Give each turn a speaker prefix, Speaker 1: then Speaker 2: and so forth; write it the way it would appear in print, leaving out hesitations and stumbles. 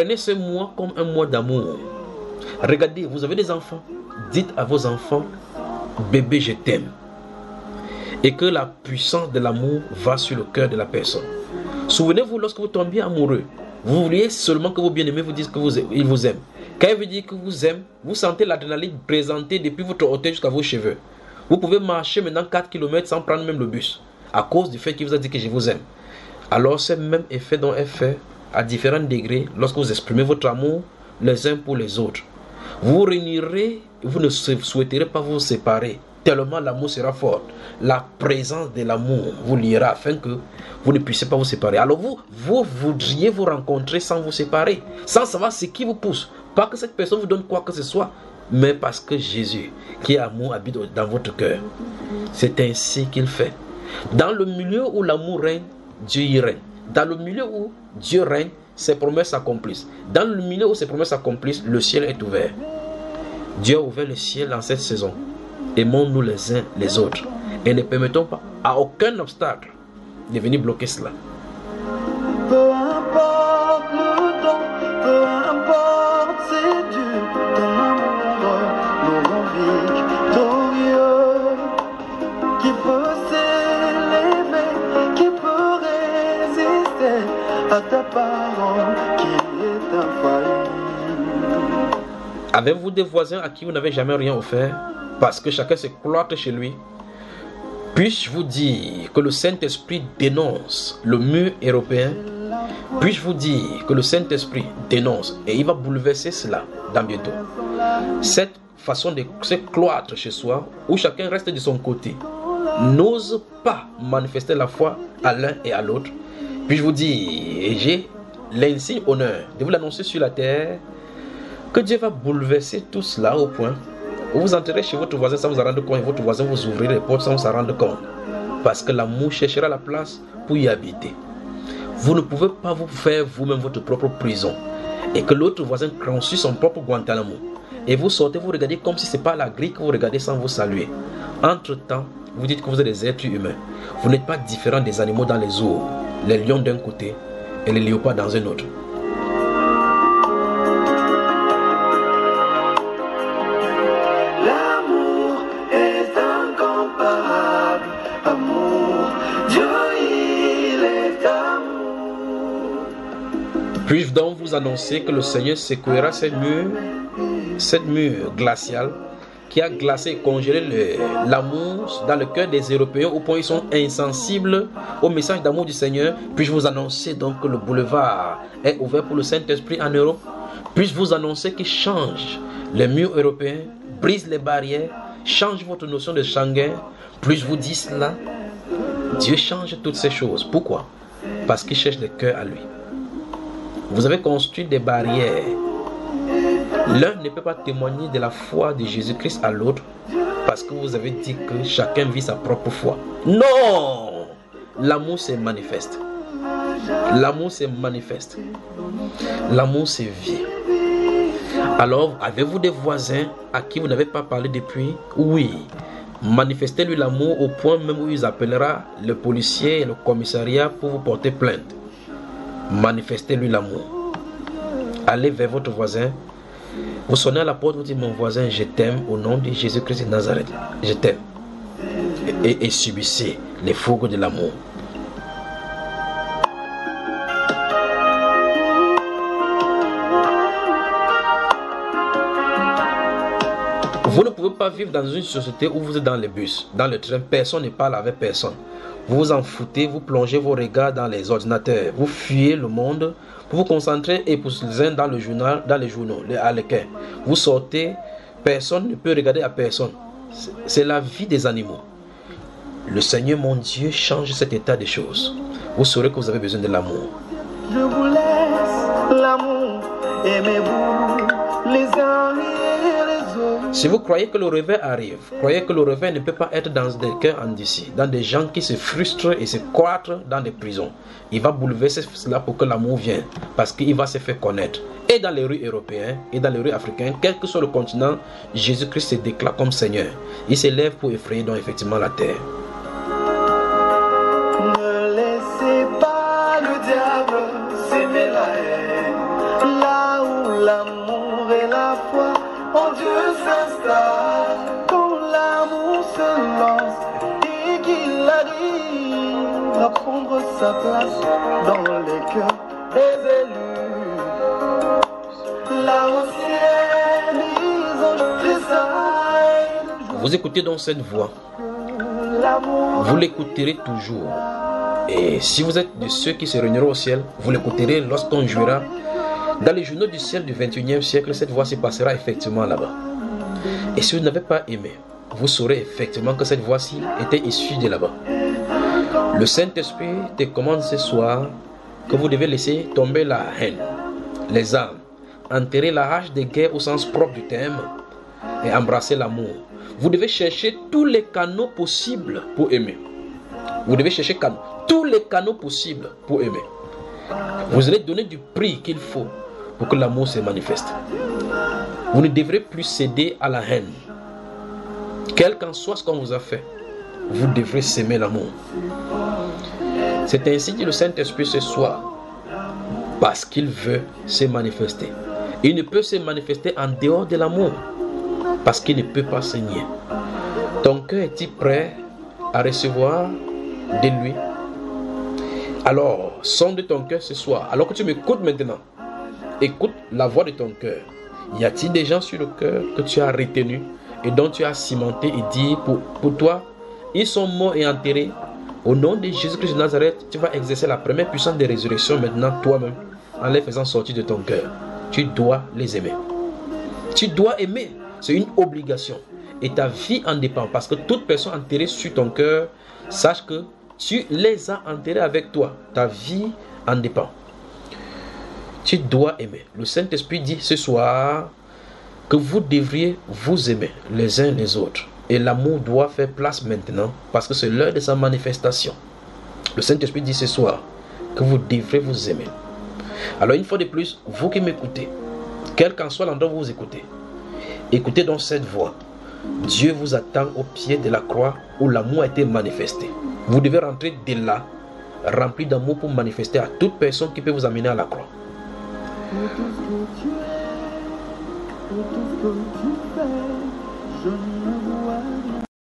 Speaker 1: Prenez ce mois comme un mois d'amour. Regardez, vous avez des enfants. Dites à vos enfants, bébé, je t'aime. Et que la puissance de l'amour va sur le cœur de la personne. Souvenez-vous, lorsque vous tombiez amoureux, vous vouliez seulement que vos bien-aimés vous disent qu'ils vous aiment. Quand il vous dit que vous aime, vous sentez l'adrénaline présenter depuis votre hôtel jusqu'à vos cheveux. Vous pouvez marcher maintenant 4 km sans prendre même le bus, à cause du fait qu'il vous a dit que je vous aime. Alors ce même effet dont est fait à différents degrés lorsque vous exprimez votre amour les uns pour les autres. Vous réunirez, vous ne souhaiterez pas vous séparer, tellement l'amour sera fort. La présence de l'amour vous liera afin que vous ne puissiez pas vous séparer. Alors vous voudriez vous rencontrer sans vous séparer, sans savoir ce qui vous pousse. Pas que cette personne vous donne quoi que ce soit, mais parce que Jésus, qui est amour, habite dans votre cœur. C'est ainsi qu'il fait. Dans le milieu où l'amour règne, Dieu y règne. Dans le milieu où Dieu règne, ses promesses s'accomplissent. Dans le milieu où ses promesses s'accomplissent, le ciel est ouvert. Dieu a ouvert le ciel dans cette saison. Aimons-nous les uns les autres. Et ne permettons pas à aucun obstacle de venir bloquer cela.
Speaker 2: Peu importe le temps, peu importe c'est dur, ton amour nous rend victorieux. Qui peut s'élever, qui peut résister à ta parole qui est infaillible.
Speaker 1: Avez-vous des voisins à qui vous n'avez jamais rien offert parce que chacun se cloître chez lui? Puis-je vous dire que le Saint-Esprit dénonce le mur européen? Puis-je vous dire que le Saint-Esprit dénonce et il va bouleverser cela dans bientôt? Cette façon de se cloître chez soi, où chacun reste de son côté, n'ose pas manifester la foi à l'un et à l'autre. Puis-je vous dire, et j'ai l'insigne honneur de vous l'annoncer sur la terre, que Dieu va bouleverser tout cela au point où vous entrerez chez votre voisin sans vous en rendre compte et votre voisin vous ouvrirez les portes sans vous en rendre compte. Parce que l'amour cherchera la place pour y habiter. Vous ne pouvez pas vous faire vous-même votre propre prison et que l'autre voisin construit son propre Guantanamo. Et vous sortez, vous regardez comme si ce n'est pas la grille que vous regardez sans vous saluer. Entre-temps, vous dites que vous êtes des êtres humains. Vous n'êtes pas différents des animaux dans les zoos. Les lions d'un côté et les léopards dans un autre. Puis-je donc vous annoncer que le Seigneur secouera cette mur glaciale qui a glacé et congelé l'amour dans le cœur des Européens au point où ils sont insensibles au message d'amour du Seigneur. Puis-je vous annoncer donc que le boulevard est ouvert pour le Saint-Esprit en Europe? Puis-je vous annoncer qu'il change les murs européens, brise les barrières, change votre notion de Schengen? Puis-je vous dire cela? Dieu change toutes ces choses. Pourquoi? Parce qu'il cherche le cœur à lui. Vous avez construit des barrières. L'un ne peut pas témoigner de la foi de Jésus-Christ à l'autre parce que vous avez dit que chacun vit sa propre foi. Non! L'amour se manifeste. L'amour se manifeste. L'amour se vit. Alors, avez-vous des voisins à qui vous n'avez pas parlé depuis? Oui. Manifestez-lui l'amour au point même où il appellera le policier et le commissariat pour vous porter plainte. Manifestez-lui l'amour. Allez vers votre voisin. Vous sonnez à la porte, vous dites: mon voisin, je t'aime au nom de Jésus-Christ de Nazareth. Je t'aime. Et subissez les fougues de l'amour. Vous ne pouvez pas vivre dans une société où vous êtes dans les bus, dans le train, personne ne parle avec personne. Vous vous en foutez, vous plongez vos regards dans les ordinateurs, vous fuyez le monde pour vous concentrer et pour les uns dans le journal, dans les journaux, les harlequins. Vous sortez, personne ne peut regarder à personne. C'est la vie des animaux. Le Seigneur mon Dieu change cet état des choses. Vous saurez que vous avez besoin de l'amour.
Speaker 2: Je vous laisse l'amour, aimez-vous les uns et les autres.
Speaker 1: Si vous croyez que le réveil arrive, croyez que le réveil ne peut pas être dans des cœurs endurcis, dans des gens qui se frustrent et se cloîtrent dans des prisons. Il va bouleverser cela pour que l'amour vienne, parce qu'il va se faire connaître. Et dans les rues européennes, et dans les rues africaines, quel que soit le continent, Jésus-Christ se déclare comme Seigneur. Il s'élève pour effrayer donc effectivement la terre.
Speaker 2: Ne laissez pas le diable s'aimer la haine. là où l'amour et la foi en Dieu s'installent, quand l'amour se lance et qu'il arrive à prendre sa place dans les cœurs des élus. Là au ciel, les anges tressaillent.
Speaker 1: Vous écoutez donc cette voix. Vous l'écouterez toujours. Et si vous êtes de ceux qui se réuniront au ciel, vous l'écouterez lorsqu'on jouera. Dans les journaux du ciel du 21e siècle, cette voix se passera effectivement là-bas. Et si vous n'avez pas aimé, vous saurez effectivement que cette voix-ci était issue de là-bas. Le Saint-Esprit te commande ce soir que vous devez laisser tomber la haine, les armes, enterrer la rage des guerres au sens propre du terme et embrasser l'amour. Vous devez chercher tous les canaux possibles pour aimer. Vous devez chercher tous les canaux possibles pour aimer. Vous allez donner du prix qu'il faut pour que l'amour se manifeste. Vous ne devrez plus céder à la haine. Quel qu'en soit ce qu'on vous a fait, vous devrez s'aimer l'amour. C'est ainsi que le Saint-Esprit ce soir, parce qu'il veut se manifester. Il ne peut se manifester en dehors de l'amour, parce qu'il ne peut pas saigner. Ton cœur est-il prêt à recevoir de lui? Alors, sonde ton cœur ce soir. Alors que tu m'écoutes maintenant, écoute la voix de ton cœur. Y a-t-il des gens sur le cœur que tu as retenu et dont tu as cimenté et dit pour toi, ils sont morts et enterrés? Au nom de Jésus-Christ de Nazareth, tu vas exercer la première puissance de résurrection maintenant toi-même, en les faisant sortir de ton cœur. Tu dois les aimer. Tu dois aimer. C'est une obligation. Et ta vie en dépend. Parce que toute personne enterrée sur ton cœur, sache que tu les as enterrés avec toi. Ta vie en dépend. Tu dois aimer. Le Saint-Esprit dit ce soir que vous devriez vous aimer les uns les autres. Et l'amour doit faire place maintenant parce que c'est l'heure de sa manifestation. Le Saint-Esprit dit ce soir que vous devrez vous aimer. Alors une fois de plus, vous qui m'écoutez, quel qu'en soit l'endroit où vous écoutez, écoutez donc cette voix. Dieu vous attend au pied de la croix où l'amour a été manifesté. Vous devez rentrer de là, rempli d'amour pour manifester à toute personne qui peut vous amener à la croix.
Speaker 2: Pour tout ce que tu es, pour tout ce que tu fais, je ne vois